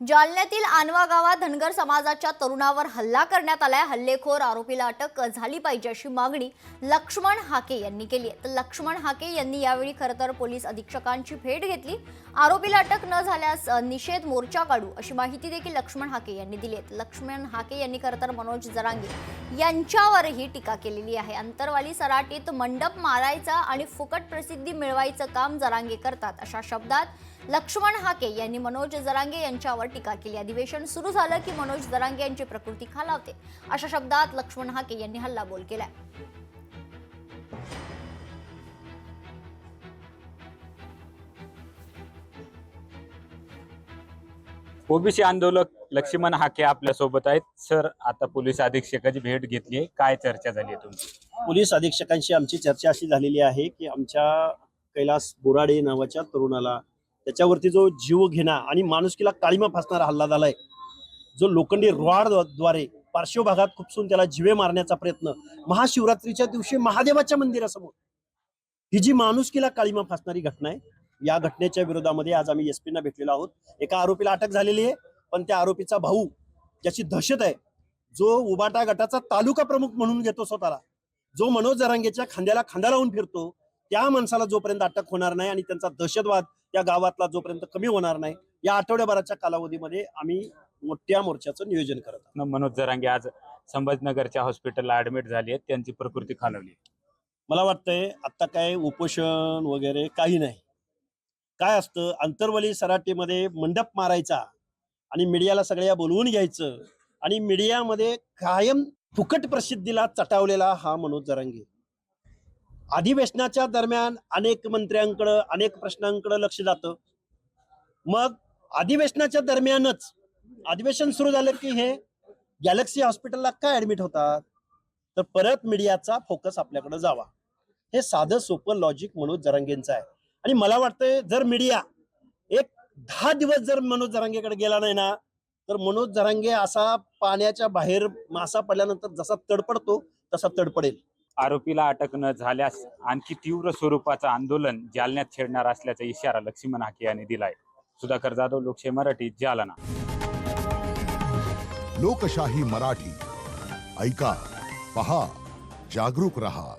जालन्यातील आनवा गावात धनगर समाजाच्या तरुणावर हल्ला करण्यात आलाय। हल्लेखोर आरोपीला अटक झाली पाहिजे अशी मागणी लक्ष्मण हाके यांनी केली आहे। तर लक्ष्मण हाके यांनी यावेळी खरतर पोलीस अधीक्षकांची भेट घेतली। आरोपीला अटक न झाल्यास निषेध मोर्चा काढू अशी माहिती देखील लक्ष्मण हाके यांनी दिली आहे। लक्ष्मण हाके यांनी खरतर मनोज जरांगे यांच्यावरही टीका केलेली आहे। अंतरवाली सराटीत मंडप मारायचा आणि फुकट प्रसिद्धी मिळवायचं काम जरांगे करतात अशा शब्दात लक्ष्मण हाके यांनी मनोज जरांगे यांच्यावर टीका केली। अधिवेशन सुरू झालं की मनोज जरांगे यांची प्रकृती खालावते अशा शब्दात लक्ष्मण हाके यांनी हल्लाबोल केलाय। ओबीसी आंदोलक लक्ष्मण हाके आपल्या सोबत आहेत। सर, आता पोलीस अधीक्षकाची भेट घेतली आहे, काय चर्चा झाली आहे तुमची? पोलीस अधीक्षकांशी आमची चर्चा अशी झालेली आहे की आमच्या कैलास बोराडे नावाच्या तरुणाला त्याच्यावरती जो जीवघेणा आणि माणुसकीला काळीमा फासणारा हल्ला झालाय, जो लोखंडी रॉडद्वारे पार्श्व भागात खुपसून त्याला जीवे मारण्याचा प्रयत्न महाशिवरात्रीच्या दिवशी महादेवाच्या मंदिरासमोर, ही जी माणुसकीला काळीमा फासणारी घटना आहे, या घटनेच्या विरोधामध्ये आज आम्ही एसपींना भेटलेलो आहोत। एका आरोपीला अटक झालेली आहे, पण त्या आरोपीचा भाऊ ज्याची दहशत आहे, जो उबाटा गटाचा तालुका प्रमुख म्हणून घेतो स्वतःला, जो मनोज जरांगेच्या खांद्याला खांदा लावून फिरतो, त्या माणसाला जोपर्यंत अटक होणार नाही आणि त्यांचा दहशतवाद या गावातला जोपर्यंत कमी होणार नाही, या आठवड्याभराच्या कालावधीमध्ये आम्ही मोठ्या मोर्चाचं नियोजन करत आहोत। मनोज जरांगे आज संभाजीनगरच्या हॉस्पिटलला ऍडमिट झाली आहेत, त्यांची प्रकृती खालावली। मला वाटतंय आता काय उपोषण वगैरे काही नाही। काय असतं, अंतरवली सराटीमध्ये मंडप मारायचा आणि मीडियाला सगळ्या बोलवून घ्यायचं आणि मीडियामध्ये कायम फुकट प्रसिद्धीला चटावलेला हा मनोज जरांगे अधिवेशनाच्या दरम्यान अनेक मंत्र्यांकडे अनेक प्रश्नांकडे लक्ष जातं। मग अधिवेशनाच्या दरम्यानच अधिवेशन सुरू झालं की हे गॅलेक्सी हॉस्पिटलला काय ऍडमिट होतात, तर परत मीडियाचा फोकस आपल्याकडे जावा। हे साधं सोपं लॉजिक मनोज जरांगेंचं आहे। आणि मला वाटतंय जर मीडिया एक 10 दिवस जर मनोज जरांगेकडे गेला नाही ना, तर मनोज जरांगे असा पाण्याच्या बाहेर मासा पडल्यानंतर जसा तडपडतो तसा तडपडेल। आरोपीला अटक न झाल्यास आणखी तीव्र स्वरूपाचं आंदोलन जालन्यात छेडणार असल्याचा इशारा लक्ष्मण हाके यांनी दिलाय। सुधाकर जाधव, लोकशाही मराठी, जालना। लोकशाही मराठी ऐका, पहा, जागरूक रहा।